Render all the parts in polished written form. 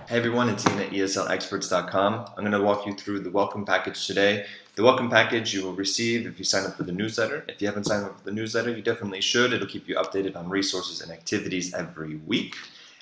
Hey everyone, it's Ian at ESLExperts.com. I'm going to walk you through the welcome package today. The welcome package you will receive if you sign up for the newsletter. If you haven't signed up for the newsletter, you definitely should. It'll keep you updated on resources and activities every week.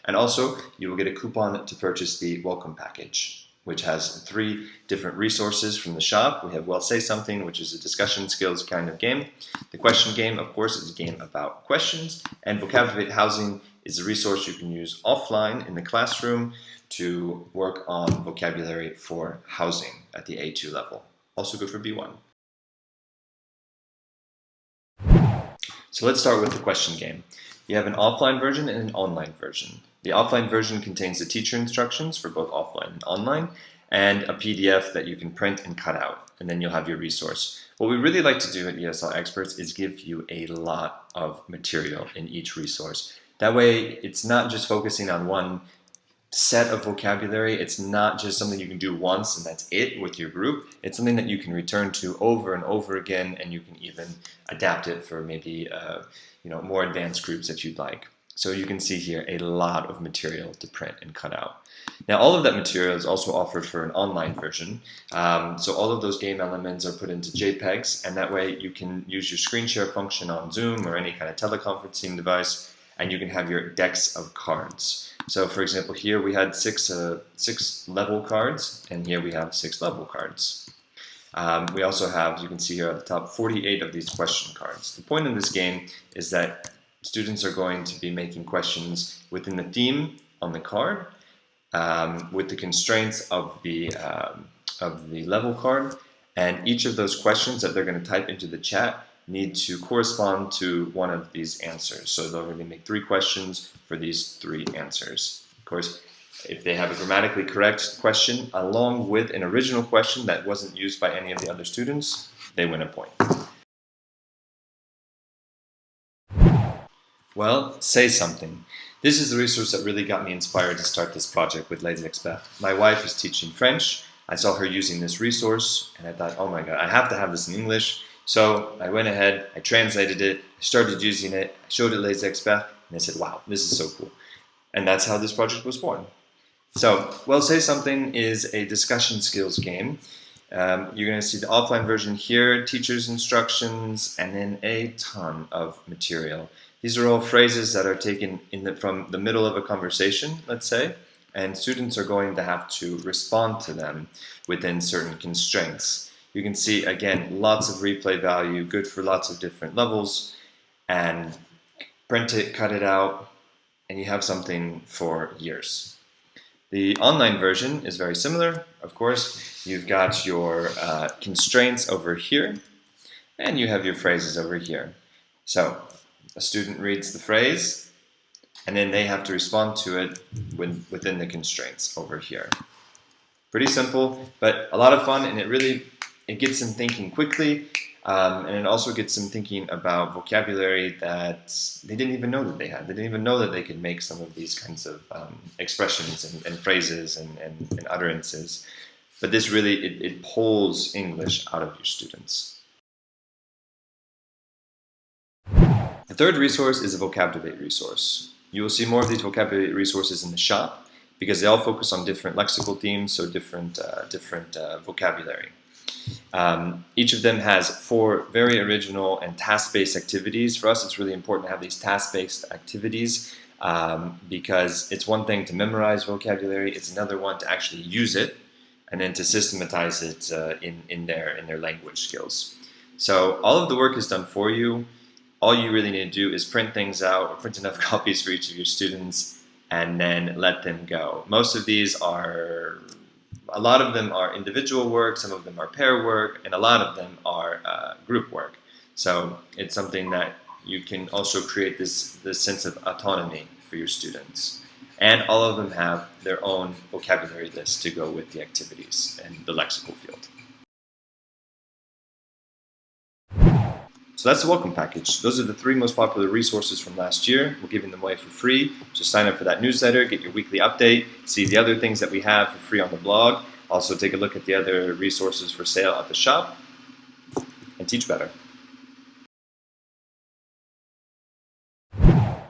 And also, you will get a coupon to purchase the welcome package, which has 3 different resources from the shop. We have Well Say Something, which is a discussion skills kind of game. The question game, of course, is a game about questions. And Vocab Debate Housing is a resource you can use offline in the classroom to work on vocabulary for housing at the A2 level. Also good for B1. So let's start with the question game. You have an offline version and an online version. The offline version contains the teacher instructions for both offline and online, and a PDF that you can print and cut out, and then you'll have your resource. What we really like to do at ESL Experts is give you a lot of material in each resource. That way, it's not just focusing on one set of vocabulary. It's not just something you can do once and that's it with your group. It's something that you can return to over and over again, and you can even adapt it for maybe more advanced groups if you'd like. So you can see here a lot of material to print and cut out. Now all of that material is also offered for an online version. So all of those game elements are put into JPEGs, and that way you can use your screen share function on Zoom or any kind of teleconferencing device, and you can have your decks of cards. So for example, here we had six level cards, and here we have 6 level cards. We also have, you can see here at the top, 48 of these question cards. The point of this game is that students are going to be making questions within the theme on the card, with the constraints of the level card, and each of those questions that they're going to type into the chat need to correspond to one of these answers. So they're going to make 3 questions for these 3 answers. Of course, if they have a grammatically correct question along with an original question that wasn't used by any of the other students, they win a point. Well, say something. This is the resource that really got me inspired to start this project with Les Experts. My wife is teaching French. I saw her using this resource, and I thought, oh my god, I have to have this in English. So I went ahead, I translated it, I started using it, I showed it Les Experts, and they said, wow, this is so cool. And that's how this project was born. So, Well Say Something is a discussion skills game. You're going to see the offline version here, teacher's instructions, and then a ton of material. These are all phrases that are taken from the middle of a conversation, let's say, and students are going to have to respond to them within certain constraints. You can see, again, lots of replay value, good for lots of different levels, and print it, cut it out, and you have something for years. The online version is very similar. Of course, you've got your constraints over here, and you have your phrases over here. So a student reads the phrase, and then they have to respond to it within the constraints over here. Pretty simple, but a lot of fun, and it gets them thinking quickly, and it also gets them thinking about vocabulary that they didn't even know that they had. They didn't even know that they could make some of these kinds of expressions and phrases and utterances. But this really, it pulls English out of your students. The third resource is a Vocab Debate resource. You will see more of these Vocab Debate resources in the shop because they all focus on different lexical themes, so different vocabulary. Each of them has 4 very original and task-based activities. For us, it's really important to have these task-based activities because it's one thing to memorize vocabulary, it's another one to actually use it and then to systematize it in their language skills. So all of the work is done for you. All you really need to do is print things out, or print enough copies for each of your students, and then let them go. Most of these a lot of them are individual work, some of them are pair work, and a lot of them are group work. So it's something that you can also create this sense of autonomy for your students. And all of them have their own vocabulary list to go with the activities and the lexical field. So that's the welcome package. Those are the 3 most popular resources from last year. We're giving them away for free. Just sign up for that newsletter, get your weekly update, see the other things that we have for free on the blog. Also take a look at the other resources for sale at the shop, and teach better.